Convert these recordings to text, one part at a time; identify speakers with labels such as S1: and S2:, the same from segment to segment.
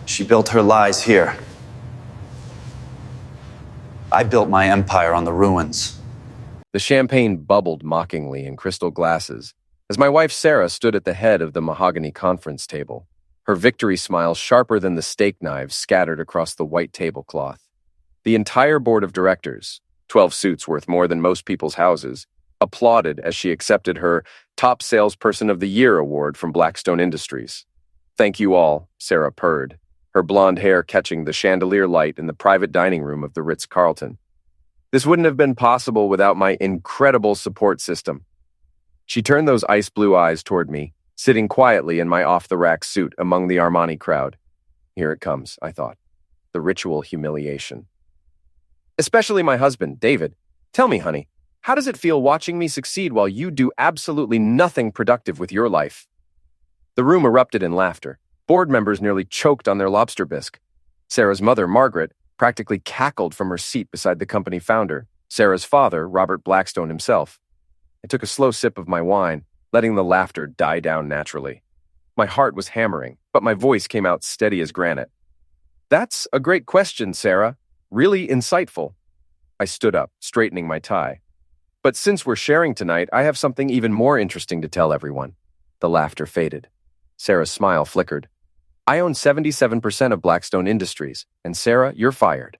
S1: She built her lies here. I built my empire on the ruins.
S2: The champagne bubbled mockingly in crystal glasses as my wife Sarah stood at the head of the mahogany conference table, her victory smile sharper than the steak knives scattered across the white tablecloth. The entire board of directors, 12 suits worth more than most people's houses, applauded as she accepted her Top Salesperson of the Year award from Blackstone Industries. "Thank you all," Sarah purred, her blonde hair catching the chandelier light in the private dining room of the Ritz-Carlton. "This wouldn't have been possible without my incredible support system." She turned those ice blue eyes toward me, sitting quietly in my off-the-rack suit among the Armani crowd. Here it comes, I thought. The ritual humiliation. "Especially my husband, David. Tell me, honey, how does it feel watching me succeed while you do absolutely nothing productive with your life?" The room erupted in laughter. Board members nearly choked on their lobster bisque. Sarah's mother, Margaret, practically cackled from her seat beside the company founder, Sarah's father, Robert Blackstone himself. I took a slow sip of my wine, letting the laughter die down naturally. My heart was hammering, but my voice came out steady as granite. "That's a great question, Sarah. Really insightful." I stood up, straightening my tie. "But since we're sharing tonight, I have something even more interesting to tell everyone." The laughter faded. Sarah's smile flickered. "I own 77% of Blackstone Industries, and Sarah, you're fired."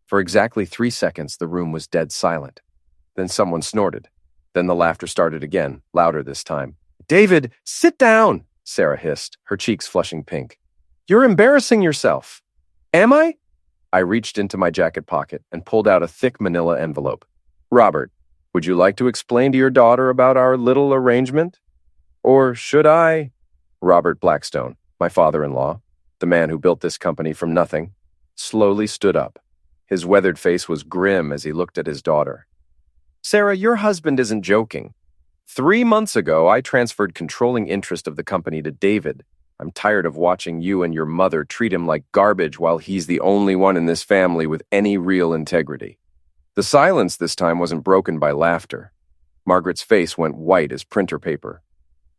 S2: For exactly 3 seconds, the room was dead silent. Then someone snorted. Then the laughter started again, louder this time. "David, sit down," Sarah hissed, her cheeks flushing pink. "You're embarrassing yourself." "Am I?" I reached into my jacket pocket and pulled out a thick manila envelope. "Robert, would you like to explain to your daughter about our little arrangement? Or should I?" Robert Blackstone, my father-in-law, the man who built this company from nothing, slowly stood up. His weathered face was grim as he looked at his daughter. "Sarah, your husband isn't joking. 3 months ago, I transferred controlling interest of the company to David. I'm tired of watching you and your mother treat him like garbage while he's the only one in this family with any real integrity." The silence this time wasn't broken by laughter. Margaret's face went white as printer paper.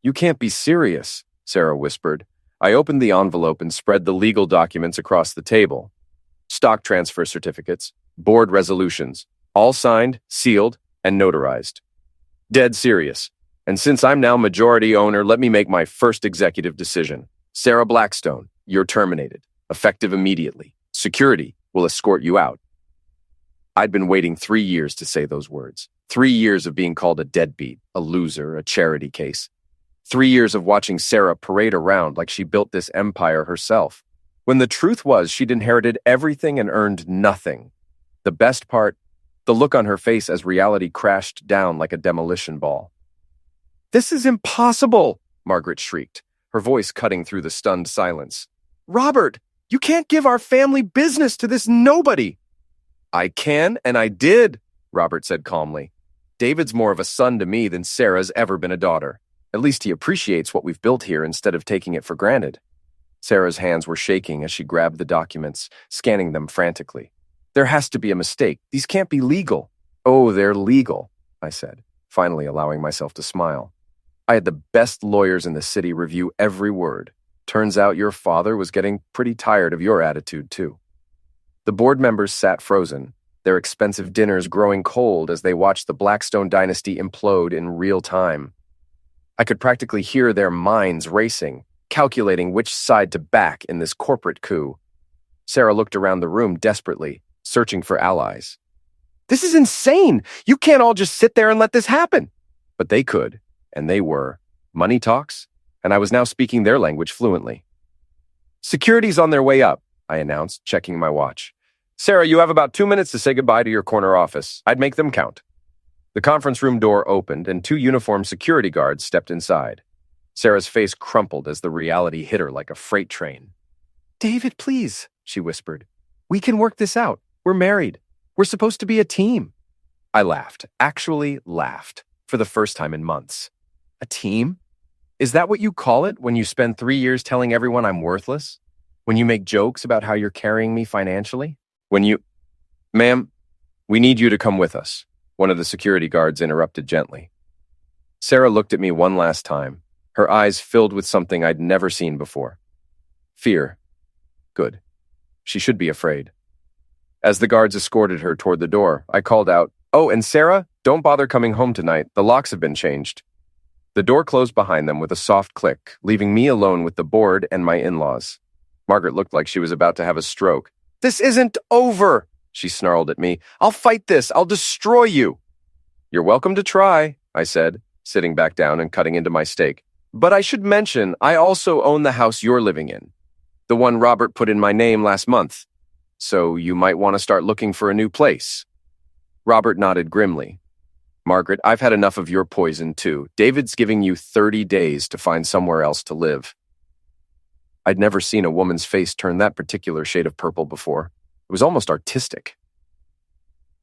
S2: "You can't be serious," Sarah whispered. I opened the envelope and spread the legal documents across the table. Stock transfer certificates, board resolutions, all signed, sealed, and notarized. "Dead serious. And since I'm now majority owner, let me make my first executive decision. Sarah Blackstone, you're terminated, effective immediately. Security will escort you out." I'd been waiting 3 years to say those words. 3 years of being called a deadbeat, a loser, a charity case. 3 years of watching Sarah parade around like she built this empire herself, when the truth was she'd inherited everything and earned nothing. The best part, the look on her face as reality crashed down like a demolition ball. "This is impossible," Margaret shrieked, her voice cutting through the stunned silence. "Robert, you can't give our family business to this nobody." "I can, and I did," Robert said calmly. "David's more of a son to me than Sarah's ever been a daughter. At least he appreciates what we've built here instead of taking it for granted." Sarah's hands were shaking as she grabbed the documents, scanning them frantically. "There has to be a mistake. These can't be legal." "Oh, they're legal," I said, finally allowing myself to smile. "I had the best lawyers in the city review every word. Turns out your father was getting pretty tired of your attitude, too." The board members sat frozen, their expensive dinners growing cold as they watched the Blackstone dynasty implode in real time. I could practically hear their minds racing, calculating which side to back in this corporate coup. Sarah looked around the room desperately, searching for allies. "This is insane! You can't all just sit there and let this happen!" But they could, and they were. Money talks, and I was now speaking their language fluently. "Security's on their way up," I announced, checking my watch. "Sarah, you have about 2 minutes to say goodbye to your corner office. I'd make them count." The conference room door opened, and 2 uniformed security guards stepped inside. Sarah's face crumpled as the reality hit her like a freight train. "David, please," she whispered. "We can work this out. We're married. We're supposed to be a team." I laughed, actually laughed, for the first time in months. A team? Is that what you call it when you spend 3 years telling everyone I'm worthless? When you make jokes about how you're carrying me financially? When you... "Ma'am, we need you to come with us," one of the security guards interrupted gently. Sarah looked at me one last time, her eyes filled with something I'd never seen before. Fear. Good. She should be afraid. As the guards escorted her toward the door, I called out, "Oh, and Sarah, don't bother coming home tonight. The locks have been changed." The door closed behind them with a soft click, leaving me alone with the board and my in-laws. Margaret looked like she was about to have a stroke. "This isn't over," she snarled at me. "I'll fight this. I'll destroy you." "You're welcome to try," I said, sitting back down and cutting into my steak. "But I should mention, I also own the house you're living in, the one Robert put in my name last month. So you might want to start looking for a new place." Robert nodded grimly. "Margaret, I've had enough of your poison, too. David's giving you 30 days to find somewhere else to live." I'd never seen a woman's face turn that particular shade of purple before. It was almost artistic.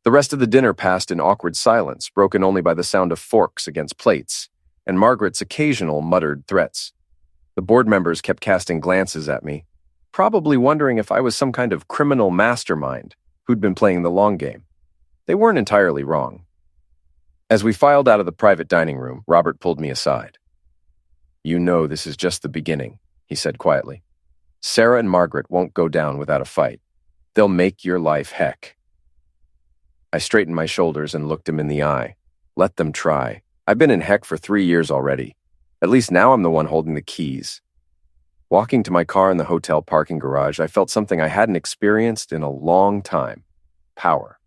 S2: The rest of the dinner passed in awkward silence, broken only by the sound of forks against plates, and Margaret's occasional muttered threats. The board members kept casting glances at me, probably wondering if I was some kind of criminal mastermind who'd been playing the long game. They weren't entirely wrong. As we filed out of the private dining room, Robert pulled me aside. "You know this is just the beginning," he said quietly. "Sarah and Margaret won't go down without a fight. They'll make your life heck." I straightened my shoulders and looked him in the eye. Let them try. I've been in heck for 3 years already. At least now I'm the one holding the keys. Walking to my car in the hotel parking garage, I felt something I hadn't experienced in a long time. Power.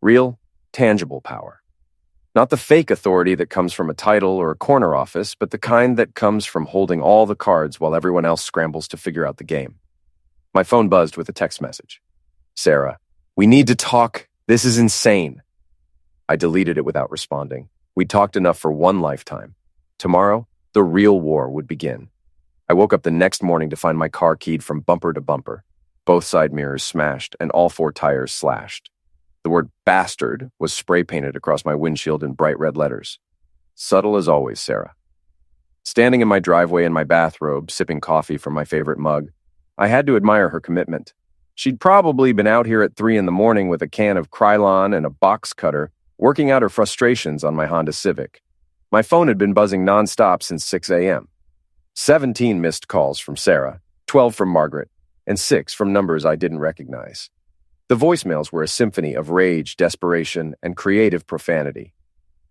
S2: Real, tangible power. Not the fake authority that comes from a title or a corner office, but the kind that comes from holding all the cards while everyone else scrambles to figure out the game. My phone buzzed with a text message. "Sarah, we need to talk. This is insane." I deleted it without responding. We'd talked enough for one lifetime. Tomorrow, the real war would begin. I woke up the next morning to find my car keyed from bumper to bumper, both side mirrors smashed and all 4 tires slashed. The word bastard was spray painted across my windshield in bright red letters. Subtle as always, Sarah. Standing in my driveway in my bathrobe, sipping coffee from my favorite mug, I had to admire her commitment. She'd probably been out here at 3 a.m. with a can of Krylon and a box cutter, working out her frustrations on my Honda Civic. My phone had been buzzing nonstop since 6 a.m. 17 missed calls from Sarah, 12 from Margaret, and 6 from numbers I didn't recognize. The voicemails were a symphony of rage, desperation, and creative profanity.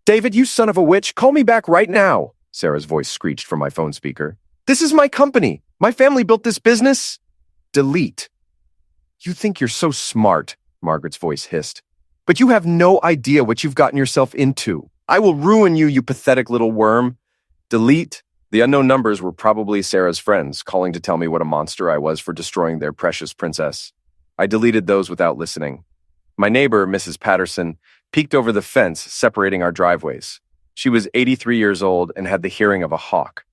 S2: "David, you son of a witch, call me back right now," Sarah's voice screeched from my phone speaker. "This is my company. My family built this business." "Delete." "You think you're so smart," Margaret's voice hissed, "but you have no idea what you've gotten yourself into. I will ruin you, you pathetic little worm." "Delete." The unknown numbers were probably Sarah's friends, calling to tell me what a monster I was for destroying their precious princess. I deleted those without listening. My neighbor, Mrs. Patterson, peeked over the fence separating our driveways. She was 83 years old and had the hearing of a hawk.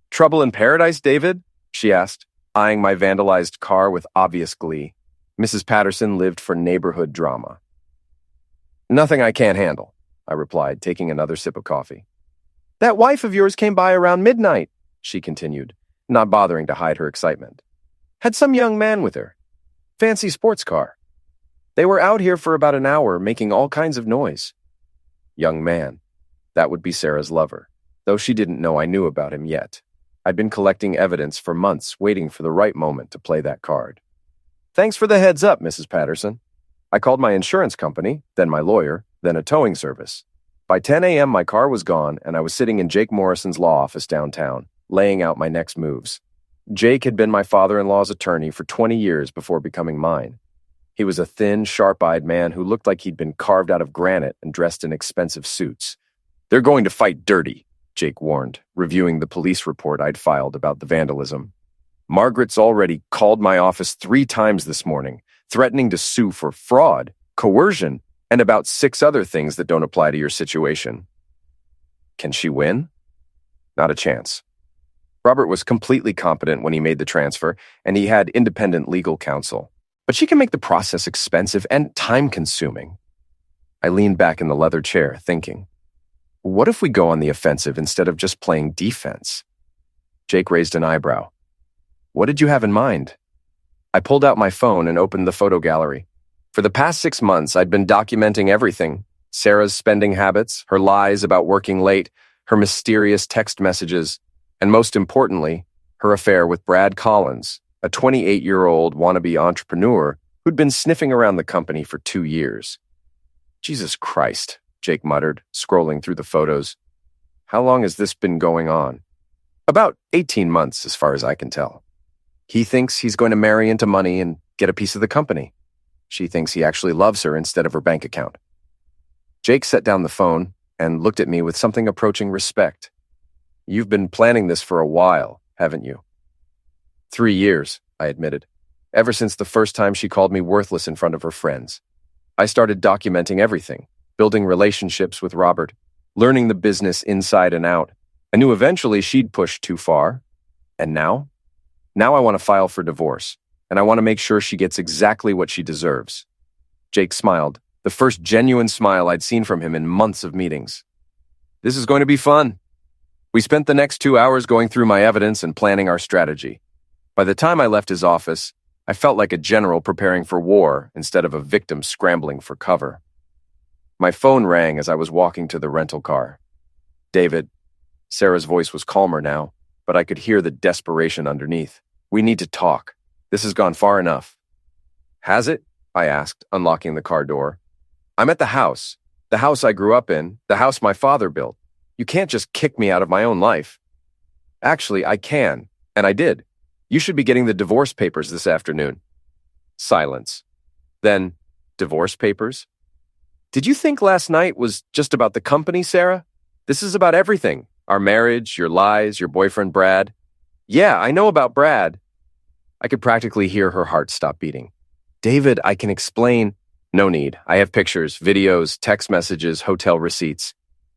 S2: "Trouble in paradise, David?" she asked, eyeing my vandalized car with obvious glee. Mrs. Patterson lived for neighborhood drama. "Nothing I can't handle," I replied, taking another sip of coffee. "That wife of yours came by around midnight," she continued, not bothering to hide her excitement. "Had some young man with her. Fancy sports car. They were out here for about an hour, making all kinds of noise." Young man. That would be Sarah's lover, though she didn't know I knew about him yet. I'd been collecting evidence for months, waiting for the right moment to play that card. "Thanks for the heads up, Mrs. Patterson." I called my insurance company, then my lawyer, then a towing service. By 10 a.m., my car was gone, and I was sitting in Jake Morrison's law office downtown, laying out my next moves. Jake had been my father-in-law's attorney for 20 years before becoming mine. He was a thin, sharp-eyed man who looked like he'd been carved out of granite and dressed in expensive suits. "They're going to fight dirty," Jake warned, reviewing the police report I'd filed about the vandalism. "Margaret's already called my office 3 times this morning, threatening to sue for fraud, coercion, and about 6 other things that don't apply to your situation." Can she win? Not a chance. Robert was completely competent when he made the transfer, and he had independent legal counsel. But she can make the process expensive and time-consuming. I leaned back in the leather chair, thinking, what if we go on the offensive instead of just playing defense? Jake raised an eyebrow. "What did you have in mind?" I pulled out my phone and opened the photo gallery. For the past 6 months, I'd been documenting everything. Sarah's spending habits, her lies about working late, her mysterious text messages, and most importantly, her affair with Brad Collins, a 28-year-old wannabe entrepreneur who'd been sniffing around the company for 2 years. Jesus Christ, Jake muttered, scrolling through the photos. How long has this been going on? About 18 months, as far as I can tell. He thinks he's going to marry into money and get a piece of the company. She thinks he actually loves her instead of her bank account. Jake set down the phone and looked at me with something approaching respect. You've been planning this for a while, haven't you? 3 years, I admitted. Ever since the first time she called me worthless in front of her friends. I started documenting everything, building relationships with Robert, learning the business inside and out. I knew eventually she'd push too far. And now? Now I want to file for divorce, and I want to make sure she gets exactly what she deserves. Jake smiled, the first genuine smile I'd seen from him in months of meetings. This is going to be fun. We spent the next 2 hours going through my evidence and planning our strategy. By the time I left his office, I felt like a general preparing for war instead of a victim scrambling for cover. My phone rang as I was walking to the rental car. David. Sarah's voice was calmer now, but I could hear the desperation underneath. We need to talk. This has gone far enough. Has it? I asked, unlocking the car door. I'm at the house I grew up in, the house my father built. You can't just kick me out of my own life. Actually, I can, and I did. You should be getting the divorce papers this afternoon. Silence. Then, divorce papers? Did you think last night was just about the company, Sarah? This is about everything. Our marriage, your lies, your boyfriend, Brad. Yeah, I know about Brad. I could practically hear her heart stop beating. David, I can explain. No need. I have pictures, videos, text messages, hotel receipts.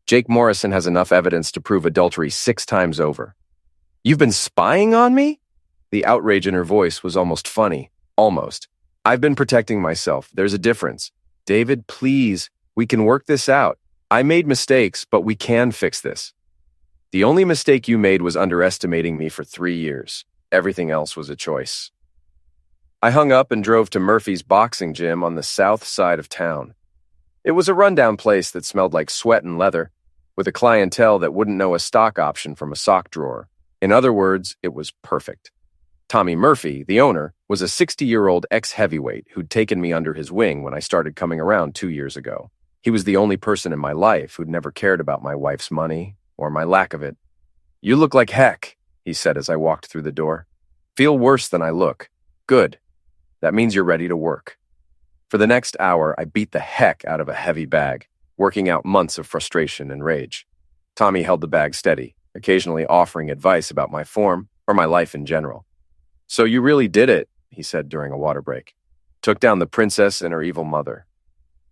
S2: Jake Morrison has enough evidence to prove adultery 6 times over. You've been spying on me? The outrage in her voice was almost funny. Almost. I've been protecting myself. There's a difference. David, please. We can work this out. I made mistakes, but we can fix this. The only mistake you made was underestimating me for 3 years. Everything else was a choice. I hung up and drove to Murphy's boxing gym on the south side of town. It was a rundown place that smelled like sweat and leather, with a clientele that wouldn't know a stock option from a sock drawer. In other words, it was perfect. Tommy Murphy, the owner, was a 60-year-old ex-heavyweight who'd taken me under his wing when I started coming around 2 years ago. He was the only person in my life who'd never cared about my wife's money, or my lack of it. You look like heck, he said as I walked through the door. Feel worse than I look. Good. That means you're ready to work. For the next hour, I beat the heck out of a heavy bag, working out months of frustration and rage. Tommy held the bag steady, occasionally offering advice about my form or my life in general. So you really did it, he said during a water break. Took down the princess and her evil mother.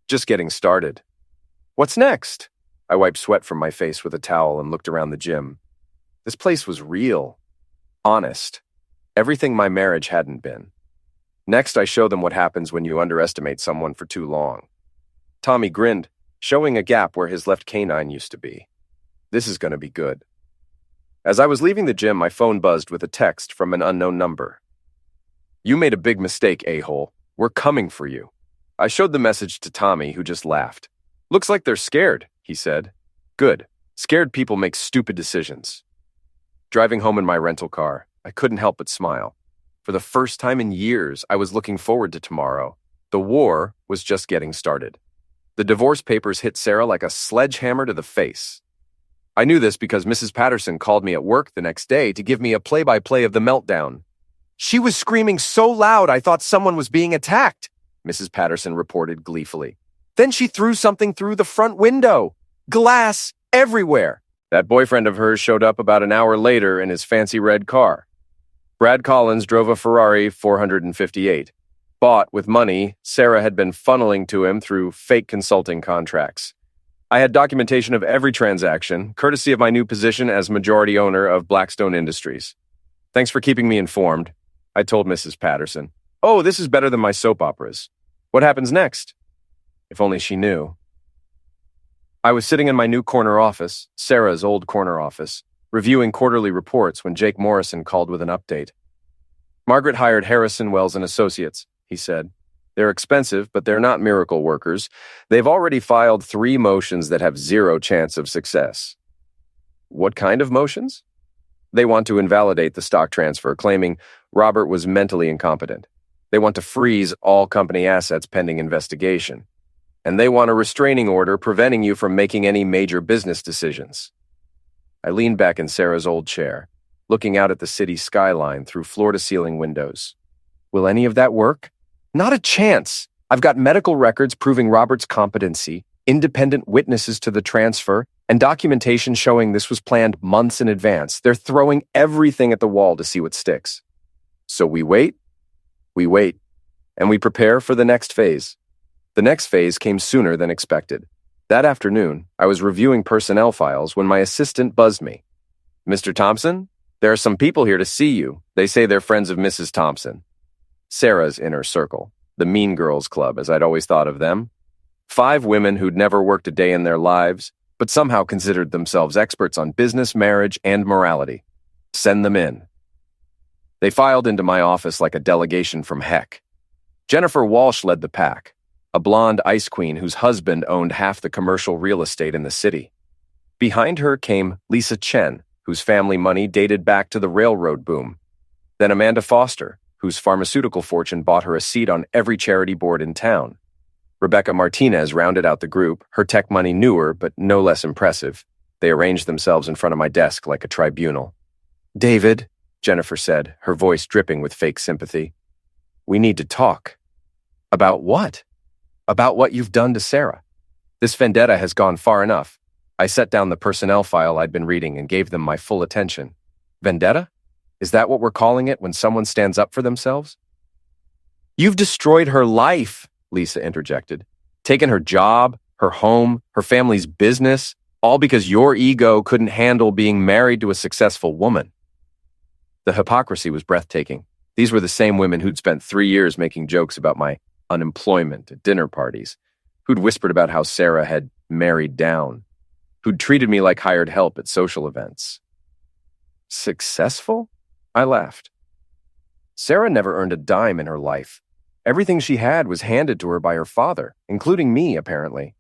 S2: Just getting started. What's next? I wiped sweat from my face with a towel and looked around the gym. This place was real. Honest. Everything my marriage hadn't been. Next, I show them what happens when you underestimate someone for too long. Tommy grinned, showing a gap where his left canine used to be. This is going to be good. As I was leaving the gym, my phone buzzed with a text from an unknown number. You made a big mistake, a-hole. We're coming for you. I showed the message to Tommy, who just laughed. Looks like they're scared, he said. Good. Scared people make stupid decisions. Driving home in my rental car, I couldn't help but smile. For the first time in years, I was looking forward to tomorrow. The war was just getting started. The divorce papers hit Sarah like a sledgehammer to the face. I knew this because Mrs. Patterson called me at work the next day to give me a play-by-play of the meltdown. She was screaming so loud I thought someone was being attacked, Mrs. Patterson reported gleefully. Then she threw something through the front window. Glass everywhere. That boyfriend of hers showed up about an hour later in his fancy red car. Brad Collins drove a Ferrari 458. Bought with money Sarah had been funneling to him through fake consulting contracts. I had documentation of every transaction, courtesy of my new position as majority owner of Blackstone Industries. Thanks for keeping me informed, I told Mrs. Patterson. Oh, this is better than my soap operas. What happens next? If only she knew. I was sitting in my new corner office, Sarah's old corner office, reviewing quarterly reports when Jake Morrison called with an update. Margaret hired Harrison, Wells & Associates, he said. They're expensive, but they're not miracle workers. They've already filed 3 motions that have 0 chance of success. What kind of motions? They want to invalidate the stock transfer, claiming Robert was mentally incompetent. They want to freeze all company assets pending investigation. And they want a restraining order preventing you from making any major business decisions. I leaned back in Sarah's old chair, looking out at the city skyline through floor-to-ceiling windows. Will any of that work? Not a chance. I've got medical records proving Robert's competency, independent witnesses to the transfer, and documentation showing this was planned months in advance. They're throwing everything at the wall to see what sticks. So we wait, and we prepare for the next phase. The next phase came sooner than expected. That afternoon, I was reviewing personnel files when my assistant buzzed me. Mr. Thompson, there are some people here to see you. They say they're friends of Mrs. Thompson. Sarah's inner circle, the Mean Girls Club, as I'd always thought of them. 5 women who'd never worked a day in their lives, but somehow considered themselves experts on business, marriage, and morality. Send them in. They filed into my office like a delegation from heck. Jennifer Walsh led the pack, a blonde ice queen whose husband owned half the commercial real estate in the city. Behind her came Lisa Chen, whose family money dated back to the railroad boom. Then Amanda Foster, whose pharmaceutical fortune bought her a seat on every charity board in town. Rebecca Martinez rounded out the group, her tech money newer but no less impressive. They arranged themselves in front of my desk like a tribunal. David, Jennifer said, her voice dripping with fake sympathy. We need to talk. About what? About what you've done to Sarah. This vendetta has gone far enough. I set down the personnel file I'd been reading and gave them my full attention. Vendetta? Is that what we're calling it when someone stands up for themselves? You've destroyed her life, Lisa interjected. Taken her job, her home, her family's business, all because your ego couldn't handle being married to a successful woman. The hypocrisy was breathtaking. These were the same women who'd spent 3 years making jokes about my unemployment at dinner parties, who'd whispered about how Sarah had married down, who'd treated me like hired help at social events. Successful? I laughed. Sarah never earned a dime in her life. Everything she had was handed to her by her father, including me, apparently.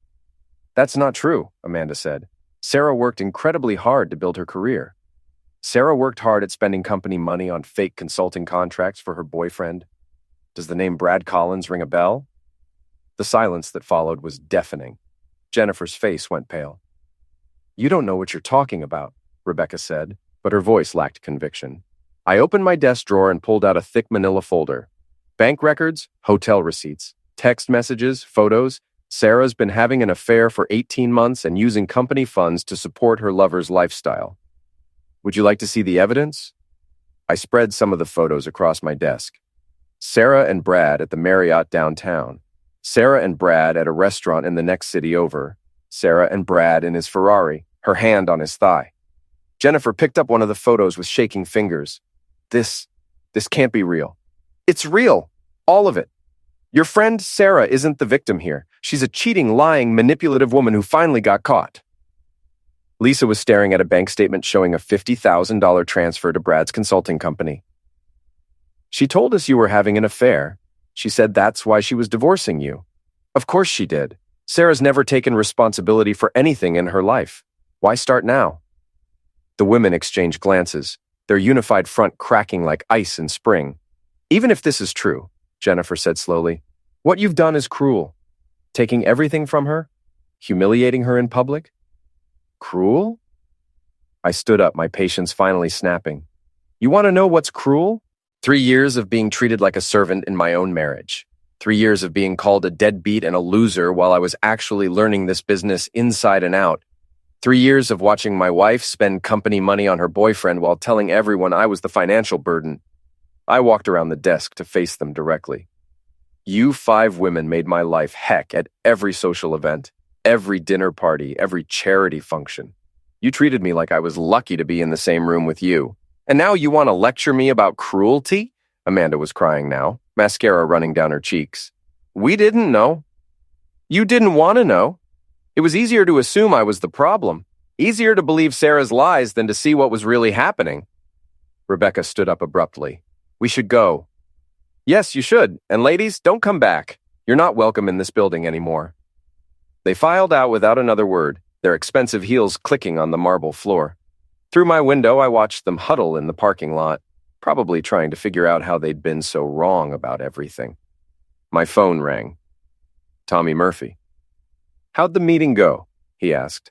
S2: That's not true, Amanda said. Sarah worked incredibly hard to build her career. Sarah worked hard at spending company money on fake consulting contracts for her boyfriend. Does the name Brad Collins ring a bell? The silence that followed was deafening. Jennifer's face went pale. You don't know what you're talking about, Rebecca said, but her voice lacked conviction. I opened my desk drawer and pulled out a thick manila folder. Bank records, hotel receipts, text messages, photos. Sarah's been having an affair for 18 months and using company funds to support her lover's lifestyle. Would you like to see the evidence? I spread some of the photos across my desk. Sarah and Brad at the Marriott downtown. Sarah and Brad at a restaurant in the next city over. Sarah and Brad in his Ferrari, her hand on his thigh. Jennifer picked up one of the photos with shaking fingers. This can't be real. It's real. All of it. Your friend Sarah isn't the victim here. She's a cheating, lying, manipulative woman who finally got caught. Lisa was staring at a bank statement showing a $50,000 transfer to Brad's consulting company. She told us you were having an affair. She said that's why she was divorcing you. Of course she did. Sarah's never taken responsibility for anything in her life. Why start now? The women exchanged glances, their unified front cracking like ice in spring. Even if this is true, Jennifer said slowly, what you've done is cruel. Taking everything from her? Humiliating her in public? Cruel? I stood up, my patience finally snapping. You want to know what's cruel? 3 years of being treated like a servant in my own marriage. 3 years of being called a deadbeat and a loser while I was actually learning this business inside and out. 3 years of watching my wife spend company money on her boyfriend while telling everyone I was the financial burden. I walked around the desk to face them directly. You 5 women made my life heck at every social event, every dinner party, every charity function. You treated me like I was lucky to be in the same room with you. And now you want to lecture me about cruelty? Amanda was crying now, mascara running down her cheeks. We didn't know. You didn't want to know. It was easier to assume I was the problem. Easier to believe Sarah's lies than to see what was really happening. Rebecca stood up abruptly. We should go. Yes, you should. And ladies, don't come back. You're not welcome in this building anymore. They filed out without another word, their expensive heels clicking on the marble floor. Through my window, I watched them huddle in the parking lot, probably trying to figure out how they'd been so wrong about everything. My phone rang. Tommy Murphy. "How'd the meeting go?" he asked.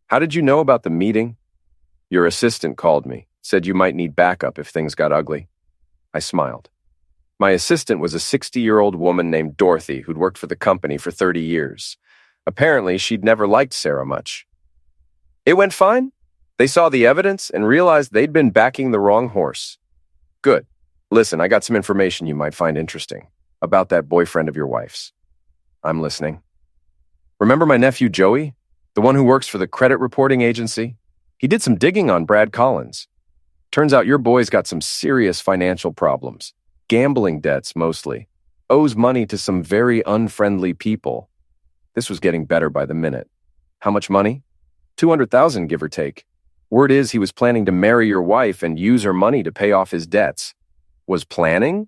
S2: "How did you know about the meeting?" "Your assistant called me, said you might need backup if things got ugly." I smiled. My assistant was a 60-year-old woman named Dorothy who'd worked for the company for 30 years. Apparently, she'd never liked Sarah much. "It went fine. They saw the evidence and realized they'd been backing the wrong horse." "Good. Listen, I got some information you might find interesting about that boyfriend of your wife's." "I'm listening." "Remember my nephew Joey? The one who works for the credit reporting agency? He did some digging on Brad Collins. Turns out your boy's got some serious financial problems. Gambling debts, mostly. Owes money to some very unfriendly people." This was getting better by the minute. "How much money?" $200,000, give or take. Word is he was planning to marry your wife and use her money to pay off his debts." "Was planning?"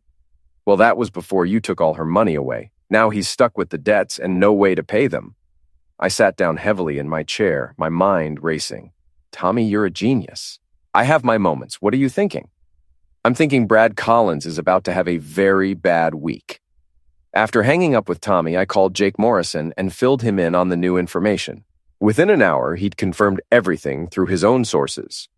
S2: "Well, that was before you took all her money away. Now he's stuck with the debts and no way to pay them." I sat down heavily in my chair, my mind racing. "Tommy, you're a genius." "I have my moments. What are you thinking?" "I'm thinking Brad Collins is about to have a very bad week." After hanging up with Tommy, I called Jake Morrison and filled him in on the new information. Within an hour, he'd confirmed everything through his own sources.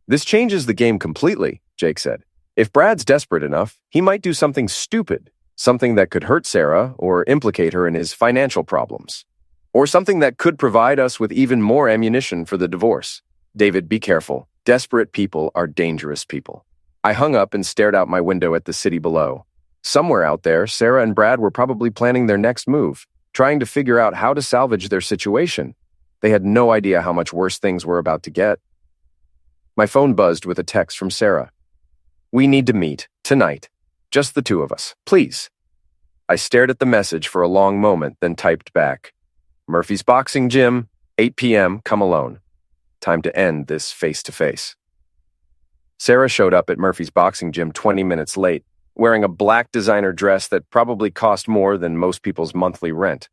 S2: "This changes the game completely," Jake said. "If Brad's desperate enough, he might do something stupid, something that could hurt Sarah or implicate her in his financial problems, or something that could provide us with even more ammunition for the divorce. David, be careful. Desperate people are dangerous people." I hung up and stared out my window at the city below. Somewhere out there, Sarah and Brad were probably planning their next move, trying to figure out how to salvage their situation. They had no idea how much worse things were about to get. My phone buzzed with a text from Sarah. "We need to meet, tonight. Just the two of us, please." I stared at the message for a long moment, then typed back, "Murphy's Boxing Gym, 8 p.m., come alone. Time to end this face-to-face." Sarah showed up at Murphy's Boxing Gym 20 minutes late, wearing a black designer dress that probably cost more than most people's monthly rent.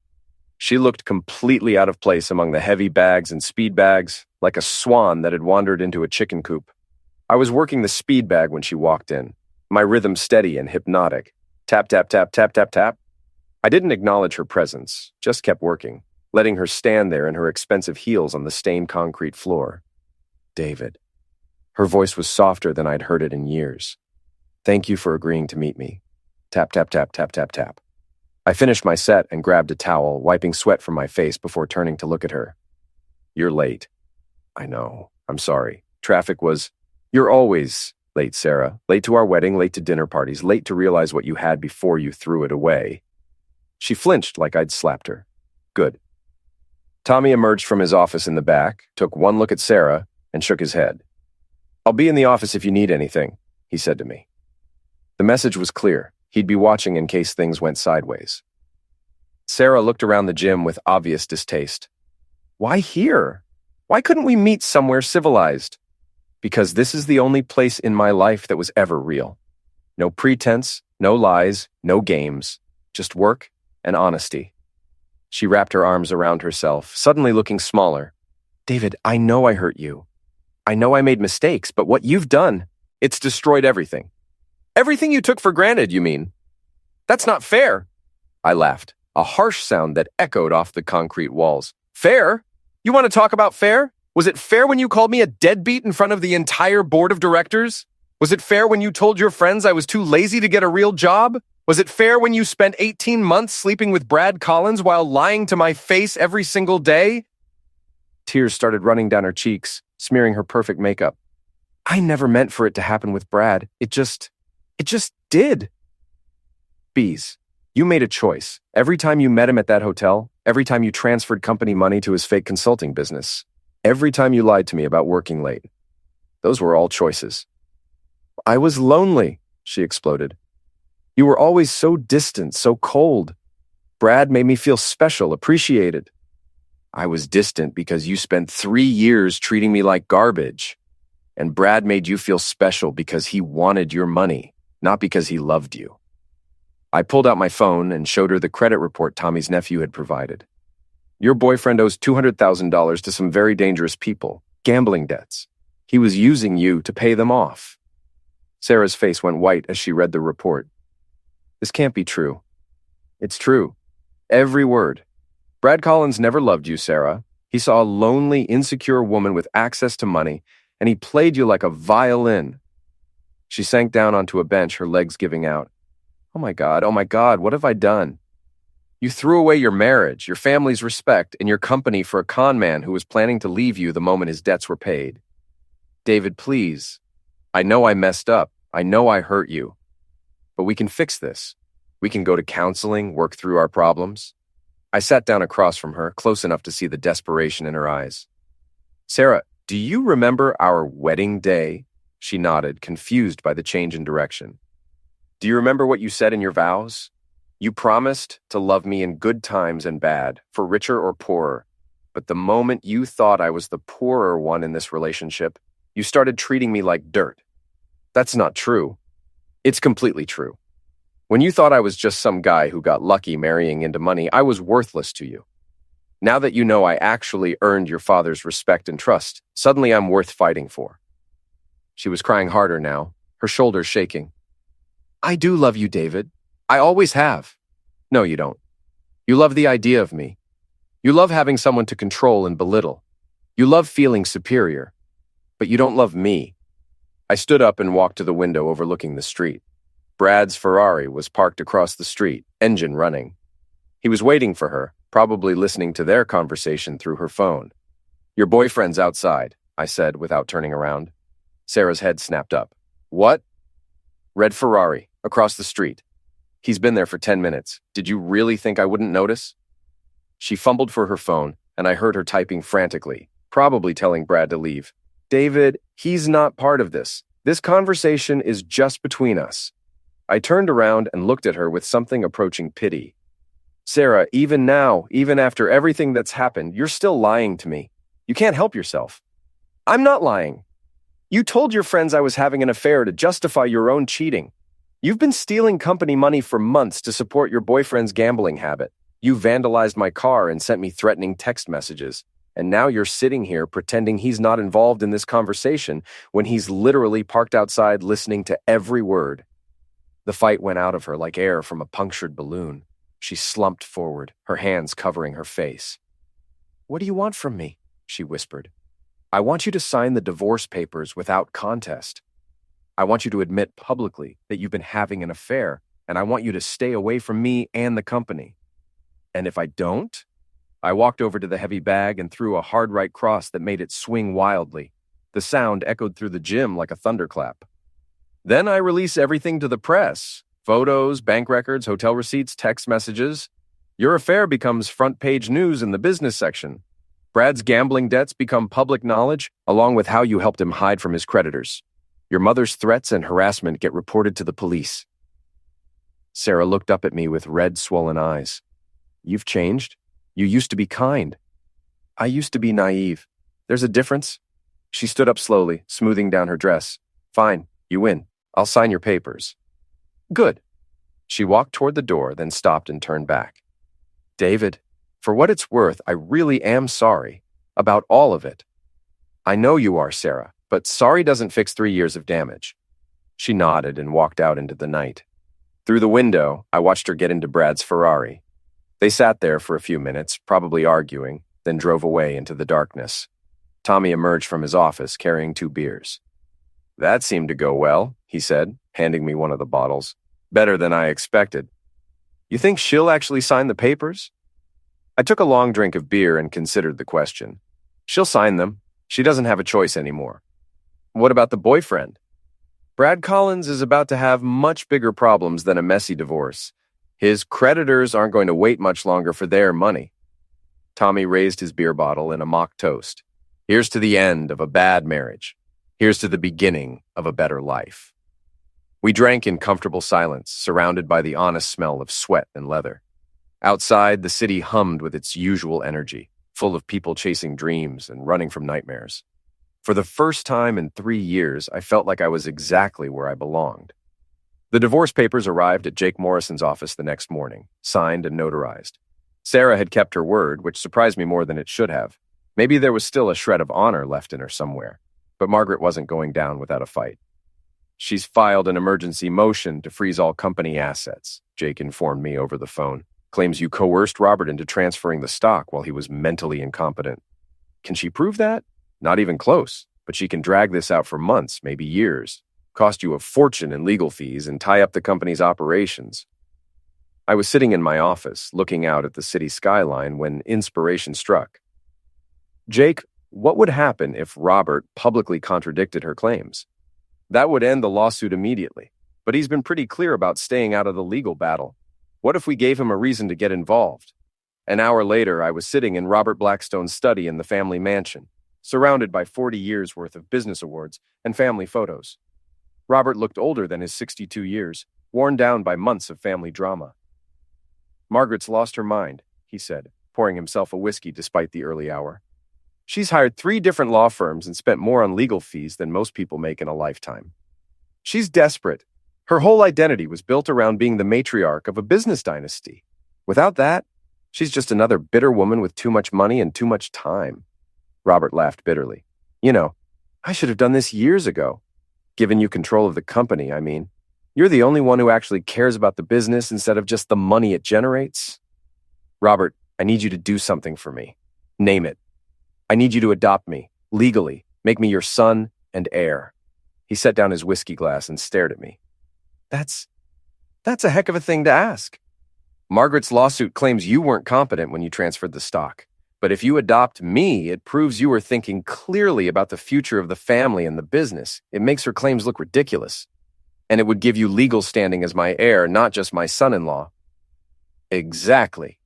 S2: She looked completely out of place among the heavy bags and speed bags, like a swan that had wandered into a chicken coop. I was working the speed bag when she walked in, my rhythm steady and hypnotic. Tap, tap, tap, tap, tap, tap. I didn't acknowledge her presence, just kept working, letting her stand there in her expensive heels on the stained concrete floor. "David." Her voice was softer than I'd heard it in years. "Thank you for agreeing to meet me." Tap, tap, tap, tap, tap, tap. I finished my set and grabbed a towel, wiping sweat from my face before turning to look at her. "You're late." "I know. I'm sorry. Traffic was—" "You're always late, Sarah. Late to our wedding, late to dinner parties, late to realize what you had before you threw it away." She flinched like I'd slapped her. "Good." Tommy emerged from his office in the back, took one look at Sarah, and shook his head. "I'll be in the office if you need anything," he said to me. The message was clear. He'd be watching in case things went sideways. Sarah looked around the gym with obvious distaste. "Why here? Why couldn't we meet somewhere civilized?" "Because this is the only place in my life that was ever real. No pretense, no lies, no games, just work and honesty." She wrapped her arms around herself, suddenly looking smaller. "David, I know I hurt you. I know I made mistakes, but what you've done, it's destroyed everything." "Everything you took for granted, you mean? That's not fair." I laughed, a harsh sound that echoed off the concrete walls. "Fair? You want to talk about fair? Was it fair when you called me a deadbeat in front of the entire board of directors? Was it fair when you told your friends I was too lazy to get a real job? Was it fair when you spent 18 months sleeping with Brad Collins while lying to my face every single day?" Tears started running down her cheeks, smearing her perfect makeup. "I never meant for it to happen with Brad. It just did." "Bees, you made a choice. Every time you met him at that hotel, every time you transferred company money to his fake consulting business, every time you lied to me about working late. Those were all choices." "I was lonely," she exploded. "You were always so distant, so cold. Brad made me feel special, appreciated." "I was distant because you spent 3 years treating me like garbage. And Brad made you feel special because he wanted your money, not because he loved you." I pulled out my phone and showed her the credit report Tommy's nephew had provided. "Your boyfriend owes $200,000 to some very dangerous people, gambling debts. He was using you to pay them off. Sarah's face went white as she read the report. This can't be true. It's true. Every word. Brad Collins never loved you, Sarah. He saw a lonely, insecure woman with access to money, and he played you like a violin. She sank down onto a bench, her legs giving out. Oh my God, what have I done? You threw away your marriage, your family's respect, and your company for a con man who was planning to leave you the moment his debts were paid. David, please. I know I messed up. I know I hurt you. But we can fix this. We can go to counseling, work through our problems. I sat down across from her, close enough to see the desperation in her eyes. Sarah, do you remember our wedding day? She nodded, confused by the change in direction. Do you remember what you said in your vows? You promised to love me in good times and bad, for richer or poorer. But the moment you thought I was the poorer one in this relationship, you started treating me like dirt. That's not true. It's completely true. When you thought I was just some guy who got lucky marrying into money, I was worthless to you. Now that you know I actually earned your father's respect and trust, suddenly I'm worth fighting for. She was crying harder now, her shoulders shaking. I do love you, David. I always have. No, you don't. You love the idea of me. You love having someone to control and belittle. You love feeling superior. But you don't love me. I stood up and walked to the window overlooking the street. Brad's Ferrari was parked across the street, engine running. He was waiting for her, probably listening to their conversation through her phone. Your boyfriend's outside, I said without turning around. Sarah's head snapped up. What? Red Ferrari, across the street. He's been there for 10 minutes. Did you really think I wouldn't notice? She fumbled for her phone, and I heard her typing frantically, probably telling Brad to leave. David, he's not part of this. This conversation is just between us. I turned around and looked at her with something approaching pity. Sarah, even now, even after everything that's happened, you're still lying to me. You can't help yourself. I'm not lying. You told your friends I was having an affair to justify your own cheating. You've been stealing company money for months to support your boyfriend's gambling habit. You vandalized my car and sent me threatening text messages. And now you're sitting here pretending he's not involved in this conversation when he's literally parked outside listening to every word. The fight went out of her like air from a punctured balloon. She slumped forward, her hands covering her face. What do you want from me? She whispered. I want you to sign the divorce papers without contest. I want you to admit publicly that you've been having an affair, and I want you to stay away from me and the company. And if I don't? I walked over to the heavy bag and threw a hard right cross that made it swing wildly. The sound echoed through the gym like a thunderclap. Then I release everything to the press. Photos, bank records, hotel receipts, text messages. Your affair becomes front-page news in the business section. Brad's gambling debts become public knowledge, along with how you helped him hide from his creditors. Your mother's threats and harassment get reported to the police. Sarah looked up at me with red, swollen eyes. You've changed. You used to be kind. I used to be naive. There's a difference. She stood up slowly, smoothing down her dress. Fine, you win. I'll sign your papers. Good. She walked toward the door, then stopped and turned back. David, for what it's worth, I really am sorry. About all of it. I know you are, Sarah, but sorry doesn't fix 3 years of damage. She nodded and walked out into the night. Through the window, I watched her get into Brad's Ferrari. They sat there for a few minutes, probably arguing, then drove away into the darkness. Tommy emerged from his office carrying 2 beers. That seemed to go well, he said, handing me one of the bottles. Better than I expected. You think she'll actually sign the papers? I took a long drink of beer and considered the question. She'll sign them. She doesn't have a choice anymore. What about the boyfriend? Brad Collins is about to have much bigger problems than a messy divorce. His creditors aren't going to wait much longer for their money. Tommy raised his beer bottle in a mock toast. Here's to the end of a bad marriage. Here's to the beginning of a better life. We drank in comfortable silence, surrounded by the honest smell of sweat and leather. Outside, the city hummed with its usual energy, full of people chasing dreams and running from nightmares. For the first time in 3 years, I felt like I was exactly where I belonged. The divorce papers arrived at Jake Morrison's office the next morning, signed and notarized. Sarah had kept her word, which surprised me more than it should have. Maybe there was still a shred of honor left in her somewhere. But Margaret wasn't going down without a fight. "She's filed an emergency motion to freeze all company assets," Jake informed me over the phone. "Claims you coerced Robert into transferring the stock while he was mentally incompetent." "Can she prove that?" "Not even close, but she can drag this out for months, maybe years, cost you a fortune in legal fees, and tie up the company's operations." I was sitting in my office, looking out at the city skyline when inspiration struck. "Jake, what would happen if Robert publicly contradicted her claims?" "That would end the lawsuit immediately, but he's been pretty clear about staying out of the legal battle. What if we gave him a reason to get involved?" An hour later, I was sitting in Robert Blackstone's study in the family mansion, surrounded by 40 years' worth of business awards and family photos. Robert looked older than his 62 years, worn down by months of family drama. "Margaret's lost her mind," he said, pouring himself a whiskey despite the early hour. "She's hired 3 different law firms and spent more on legal fees than most people make in a lifetime. She's desperate. Her whole identity was built around being the matriarch of a business dynasty. Without that, she's just another bitter woman with too much money and too much time." Robert laughed bitterly. "You know, I should have done this years ago. Given you control of the company, I mean. You're the only one who actually cares about the business instead of just the money it generates." "Robert, I need you to do something for me. Name it. I need you to adopt me, legally, make me your son and heir." He set down his whiskey glass and stared at me. That's a heck of a thing to ask. "Margaret's lawsuit claims you weren't competent when you transferred the stock. But if you adopt me, it proves you were thinking clearly about the future of the family and the business. It makes her claims look ridiculous. And it would give you legal standing as my heir, not just my son-in-law." "Exactly."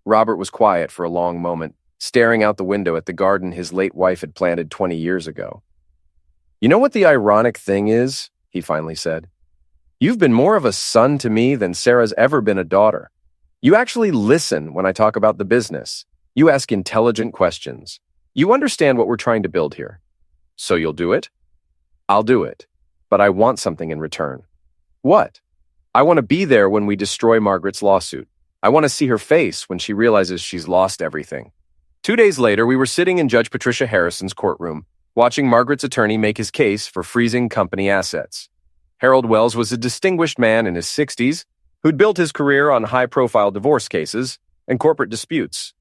S2: Robert was quiet for a long moment, staring out the window at the garden his late wife had planted 20 years ago. "You know what the ironic thing is?" he finally said. "You've been more of a son to me than Sarah's ever been a daughter. You actually listen when I talk about the business. You ask intelligent questions. You understand what we're trying to build here. So you'll do it?" "I'll do it. But I want something in return." "What?" "I want to be there when we destroy Margaret's lawsuit. I want to see her face when she realizes she's lost everything." 2 days later, we were sitting in Judge Patricia Harrison's courtroom, watching Margaret's attorney make his case for freezing company assets. Harold Wells was a distinguished man in his 60s who'd built his career on high-profile divorce cases and corporate disputes.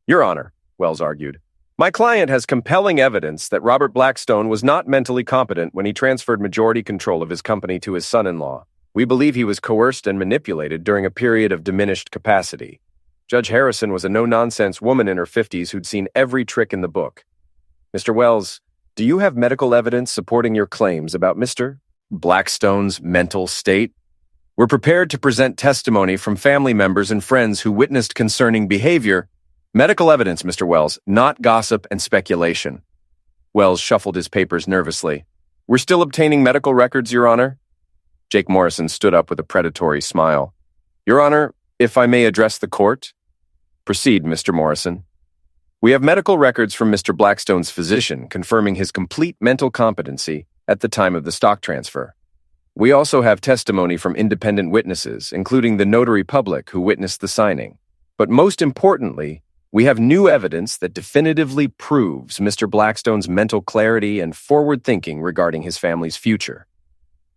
S2: "Your Honor," Wells argued, "my client has compelling evidence that Robert Blackstone was not mentally competent when he transferred majority control of his company to his son-in-law. We believe he was coerced and manipulated during a period of diminished capacity." Judge Harrison was a no-nonsense woman in her 50s who'd seen every trick in the book. "Mr. Wells, do you have medical evidence supporting your claims about Mr. Blackstone's mental state?" "We're prepared to present testimony from family members and friends who witnessed concerning behavior." "Medical evidence, Mr. Wells, not gossip and speculation." Wells shuffled his papers nervously. "We're still obtaining medical records, Your Honor." Jake Morrison stood up with a predatory smile. "Your Honor, if I may address the court?" "Proceed, Mr. Morrison." "We have medical records from Mr. Blackstone's physician confirming his complete mental competency at the time of the stock transfer. We also have testimony from independent witnesses, including the notary public who witnessed the signing. But most importantly, we have new evidence that definitively proves Mr. Blackstone's mental clarity and forward thinking regarding his family's future."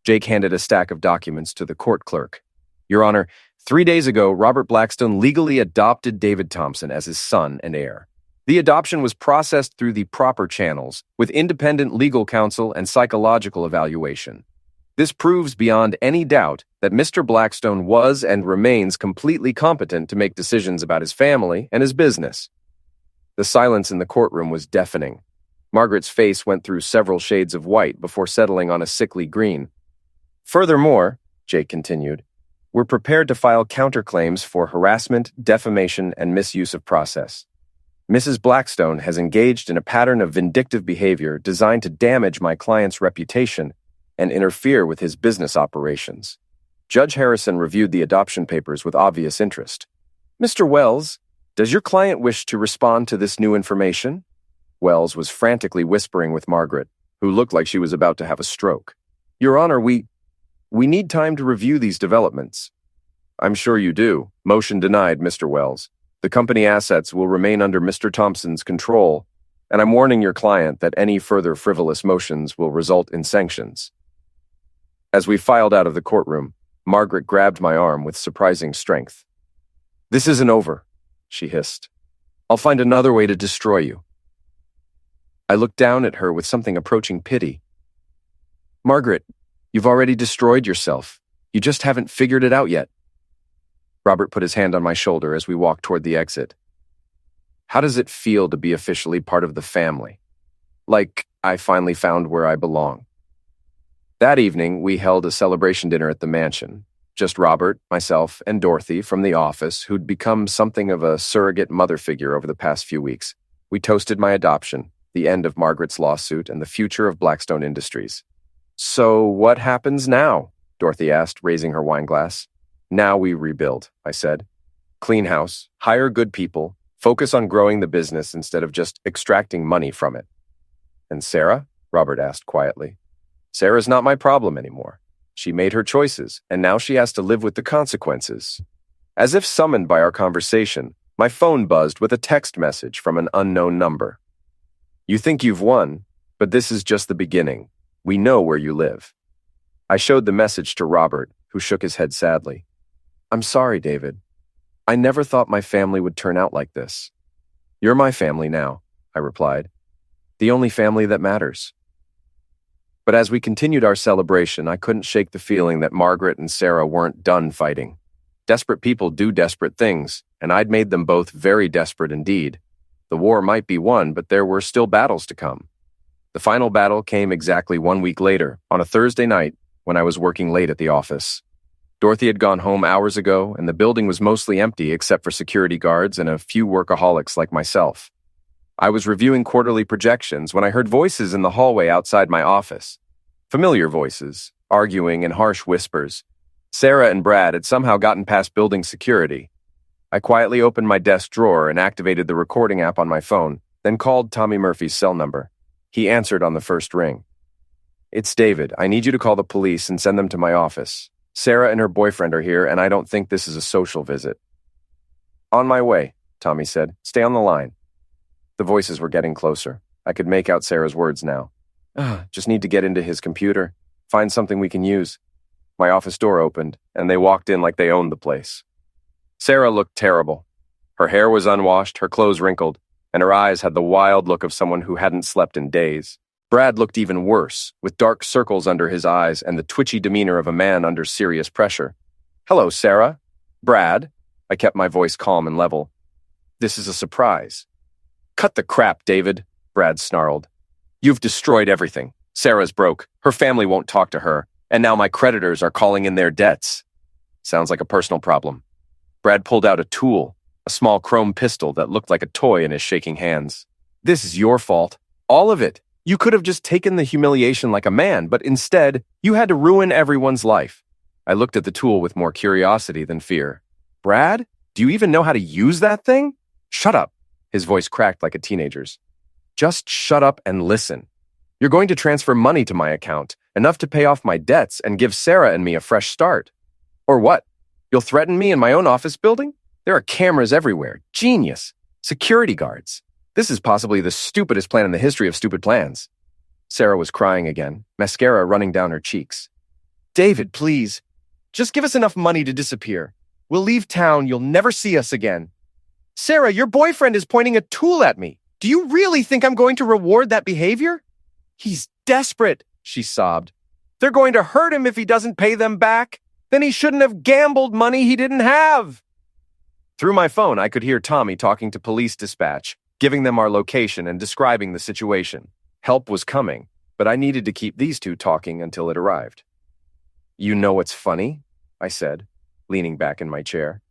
S2: Jake handed a stack of documents to the court clerk. "Your Honor, 3 days ago, Robert Blackstone legally adopted David Thompson as his son and heir. The adoption was processed through the proper channels, with independent legal counsel and psychological evaluation. This proves beyond any doubt that Mr. Blackstone was and remains completely competent to make decisions about his family and his business." The silence in the courtroom was deafening. Margaret's face went through several shades of white before settling on a sickly green. "Furthermore," Jake continued, "we're prepared to file counterclaims for harassment, defamation, and misuse of process. Mrs. Blackstone has engaged in a pattern of vindictive behavior designed to damage my client's reputation and interfere with his business operations." Judge Harrison reviewed the adoption papers with obvious interest. "Mr. Wells, does your client wish to respond to this new information?" Wells was frantically whispering with Margaret, who looked like she was about to have a stroke. "Your Honor, we need time to review these developments." "I'm sure you do. Motion denied, Mr. Wells. The company assets will remain under Mr. Thompson's control, and I'm warning your client that any further frivolous motions will result in sanctions. As we filed out of the courtroom, Margaret grabbed my arm with surprising strength. "This isn't over," she hissed. "I'll find another way to destroy you." I looked down at her with something approaching pity. "Margaret, you've already destroyed yourself. You just haven't figured it out yet." Robert put his hand on my shoulder as we walked toward the exit. "How does it feel to be officially part of the family? Like I finally found where I belong." That evening, we held a celebration dinner at the mansion. Just Robert, myself, and Dorothy from the office, who'd become something of a surrogate mother figure over the past few weeks. We toasted my adoption, the end of Margaret's lawsuit, and the future of Blackstone Industries. "So what happens now?" Dorothy asked, raising her wine glass. "Now we rebuild," I said. "Clean house, hire good people, focus on growing the business instead of just extracting money from it." "And Sarah?" Robert asked quietly. "Sarah's not my problem anymore. She made her choices, and now she has to live with the consequences." As if summoned by our conversation, my phone buzzed with a text message from an unknown number. "You think you've won, but this is just the beginning. We know where you live." I showed the message to Robert, who shook his head sadly. "I'm sorry, David. I never thought my family would turn out like this." "You're my family now," I replied. "The only family that matters." But as we continued our celebration, I couldn't shake the feeling that Margaret and Sarah weren't done fighting. Desperate people do desperate things, and I'd made them both very desperate indeed. The war might be won, but there were still battles to come. The final battle came exactly 1 week later, on a Thursday night, when I was working late at the office. Dorothy had gone home hours ago, and the building was mostly empty except for security guards and a few workaholics like myself. I was reviewing quarterly projections when I heard voices in the hallway outside my office. Familiar voices, arguing in harsh whispers. Sarah and Brad had somehow gotten past building security. I quietly opened my desk drawer and activated the recording app on my phone, then called Tommy Murphy's cell number. He answered on the first ring. "It's David. I need you to call the police and send them to my office. Sarah and her boyfriend are here, and I don't think this is a social visit." "On my way," Tommy said. "Stay on the line." The voices were getting closer. I could make out Sarah's words now. Just need to get into his computer, find something we can use." My office door opened, and they walked in like they owned the place. Sarah looked terrible. Her hair was unwashed, her clothes wrinkled, and her eyes had the wild look of someone who hadn't slept in days. Brad looked even worse, with dark circles under his eyes and the twitchy demeanor of a man under serious pressure. "Hello, Sarah." "Brad." I kept my voice calm and level. "This is a surprise." "Cut the crap, David," Brad snarled. "You've destroyed everything. Sarah's broke, her family won't talk to her, and now my creditors are calling in their debts." Sounds like a personal problem. Brad pulled out a tool, a small chrome pistol that looked like a toy in his shaking hands. "This is your fault. All of it. You could have just taken the humiliation like a man, but instead, you had to ruin everyone's life." I looked at the tool with more curiosity than fear. "Brad, do you even know how to use that thing?" "Shut up." His voice cracked like a teenager's. "Just shut up and listen. You're going to transfer money to my account, enough to pay off my debts and give Sarah and me a fresh start. Or what? You'll threaten me in my own office building? There are cameras everywhere. Genius. Security guards. This is possibly the stupidest plan in the history of stupid plans." Sarah was crying again, mascara running down her cheeks. "David, please. Just give us enough money to disappear. We'll leave town. You'll never see us again." "Sarah, your boyfriend is pointing a tool at me. Do you really think I'm going to reward that behavior?" "He's desperate," she sobbed. "They're going to hurt him if he doesn't pay them back. Then he shouldn't have gambled money he didn't have." Through my phone, I could hear Tommy talking to police dispatch, giving them our location and describing the situation. Help was coming, but I needed to keep these two talking until it arrived. "You know what's funny?" I said, leaning back in my chair.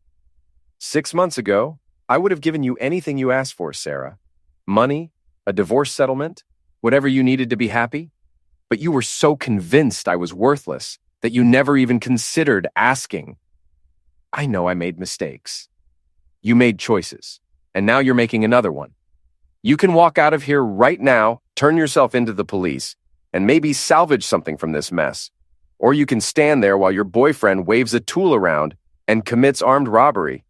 S2: 6 months ago, I would have given you anything you asked for, Sarah. Money, a divorce settlement, whatever you needed to be happy. But you were so convinced I was worthless that you never even considered asking. I know I made mistakes. You made choices, and now you're making another one. You can walk out of here right now, turn yourself into the police, and maybe salvage something from this mess. Or you can stand there while your boyfriend waves a tool around and commits armed robbery.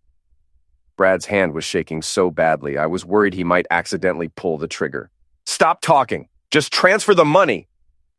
S2: Brad's hand was shaking so badly I was worried he might accidentally pull the trigger. Stop talking. Just transfer the money.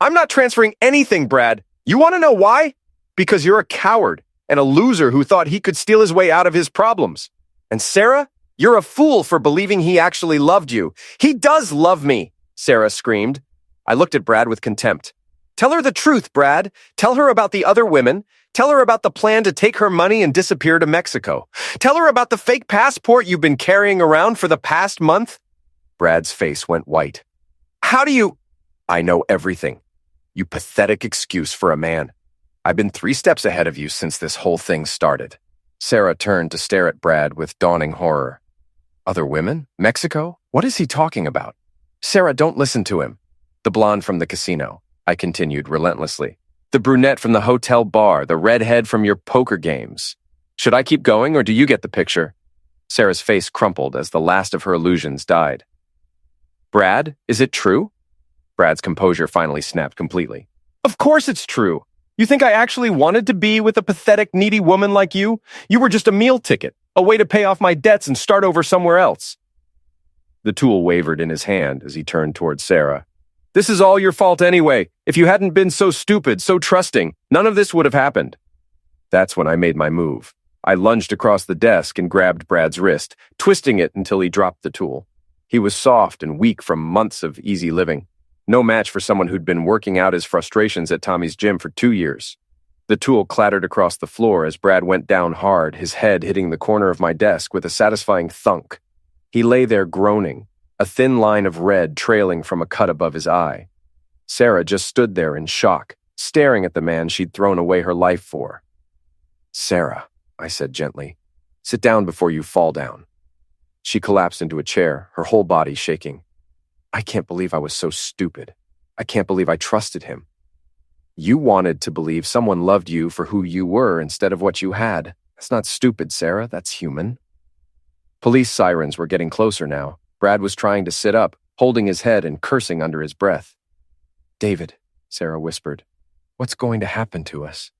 S2: I'm not transferring anything, Brad. You want to know why? Because you're a coward and a loser who thought he could steal his way out of his problems. And Sarah, you're a fool for believing he actually loved you. He does love me, Sarah screamed. I looked at Brad with contempt. Tell her the truth, Brad. Tell her about the other women. Tell her about the plan to take her money and disappear to Mexico. Tell her about the fake passport you've been carrying around for the past month. Brad's face went white. How do you... I know everything. You pathetic excuse for a man. I've been 3 steps ahead of you since this whole thing started. Sarah turned to stare at Brad with dawning horror. Other women? Mexico? What is he talking about? Sarah, don't listen to him. The blonde from the casino, I continued relentlessly. The brunette from the hotel bar, the redhead from your poker games. Should I keep going, or do you get the picture? Sarah's face crumpled as the last of her illusions died. Brad, is it true? Brad's composure finally snapped completely. Of course it's true. You think I actually wanted to be with a pathetic, needy woman like you? You were just a meal ticket, a way to pay off my debts and start over somewhere else. The tool wavered in his hand as he turned towards Sarah. This is all your fault anyway. If you hadn't been so stupid, so trusting, none of this would have happened. That's when I made my move. I lunged across the desk and grabbed Brad's wrist, twisting it until he dropped the tool. He was soft and weak from months of easy living. No match for someone who'd been working out his frustrations at Tommy's gym for 2 years. The tool clattered across the floor as Brad went down hard, his head hitting the corner of my desk with a satisfying thunk. He lay there groaning, a thin line of red trailing from a cut above his eye. Sarah just stood there in shock, staring at the man she'd thrown away her life for. Sarah, I said gently, sit down before you fall down. She collapsed into a chair, her whole body shaking. I can't believe I was so stupid. I can't believe I trusted him. You wanted to believe someone loved you for who you were instead of what you had. That's not stupid, Sarah. That's human. Police sirens were getting closer now. Brad was trying to sit up, holding his head and cursing under his breath. David, Sarah whispered, what's going to happen to us?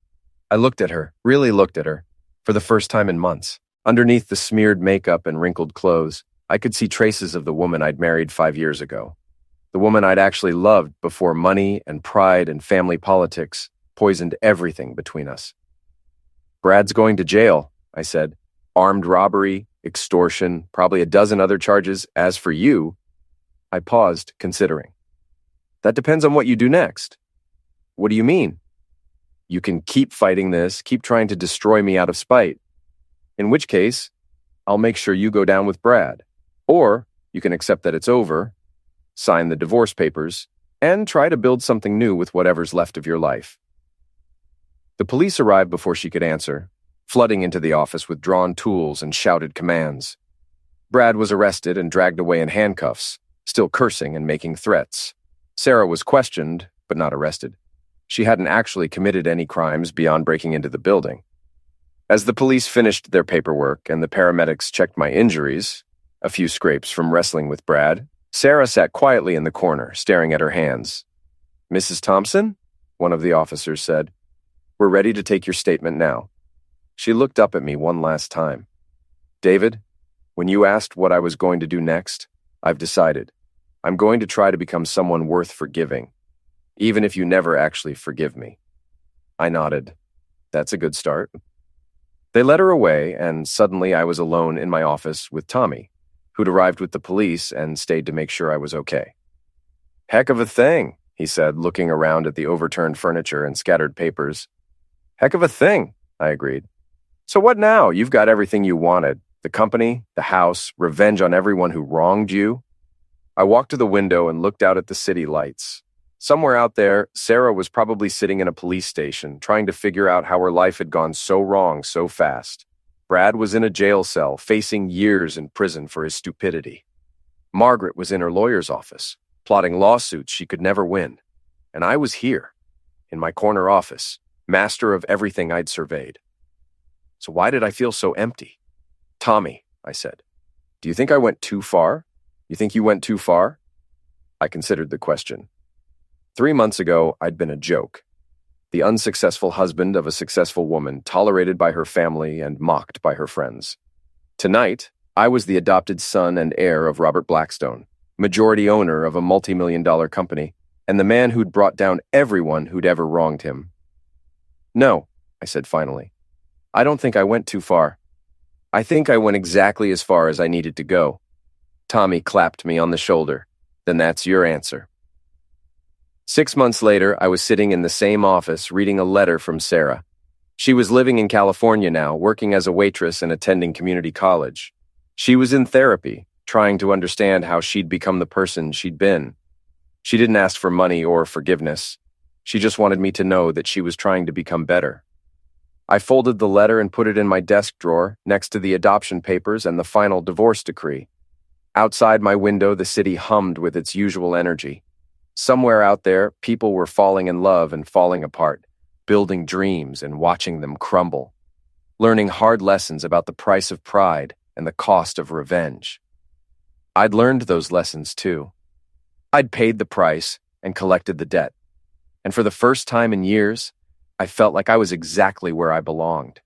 S2: I looked at her, really looked at her, for the first time in months. Underneath the smeared makeup and wrinkled clothes, I could see traces of the woman I'd married 5 years ago. The woman I'd actually loved before money and pride and family politics poisoned everything between us. Brad's going to jail, I said. Armed robbery, extortion, probably a dozen other charges. As for you, I paused, considering. That depends on what you do next. What do you mean? You can keep fighting this, keep trying to destroy me out of spite. In which case, I'll make sure you go down with Brad. Or you can accept that it's over, sign the divorce papers, and try to build something new with whatever's left of your life. The police arrived before she could answer, flooding into the office with drawn tools and shouted commands. Brad was arrested and dragged away in handcuffs, still cursing and making threats. Sarah was questioned, but not arrested. She hadn't actually committed any crimes beyond breaking into the building. As the police finished their paperwork and the paramedics checked my injuries, a few scrapes from wrestling with Brad, Sarah sat quietly in the corner, staring at her hands. Mrs. Thompson? One of the officers said. We're ready to take your statement now. She looked up at me one last time. David, when you asked what I was going to do next, I've decided. I'm going to try to become someone worth forgiving, even if you never actually forgive me. I nodded. That's a good start. They led her away, and suddenly I was alone in my office with Tommy, who'd arrived with the police and stayed to make sure I was okay. Heck of a thing, he said, looking around at the overturned furniture and scattered papers. Heck of a thing, I agreed. So what now? You've got everything you wanted. The company, the house, revenge on everyone who wronged you. I walked to the window and looked out at the city lights. Somewhere out there, Sarah was probably sitting in a police station, trying to figure out how her life had gone so wrong so fast. Brad was in a jail cell, facing years in prison for his stupidity. Margaret was in her lawyer's office, plotting lawsuits she could never win. And I was here, in my corner office, master of everything I'd surveyed. So why did I feel so empty? Tommy, I said, do you think I went too far? You think you went too far? I considered the question. 3 months ago, I'd been a joke. The unsuccessful husband of a successful woman, tolerated by her family and mocked by her friends. Tonight, I was the adopted son and heir of Robert Blackstone, majority owner of a multi-million-dollar company, and the man who'd brought down everyone who'd ever wronged him. "No," I said finally. "I don't think I went too far. I think I went exactly as far as I needed to go." Tommy clapped me on the shoulder. "Then that's your answer." 6 months later, I was sitting in the same office reading a letter from Sarah. She was living in California now, working as a waitress and attending community college. She was in therapy, trying to understand how she'd become the person she'd been. She didn't ask for money or forgiveness. She just wanted me to know that she was trying to become better. I folded the letter and put it in my desk drawer next to the adoption papers and the final divorce decree. Outside my window, the city hummed with its usual energy. Somewhere out there, people were falling in love and falling apart, building dreams and watching them crumble, learning hard lessons about the price of pride and the cost of revenge. I'd learned those lessons too. I'd paid the price and collected the debt. And for the first time in years, I felt like I was exactly where I belonged.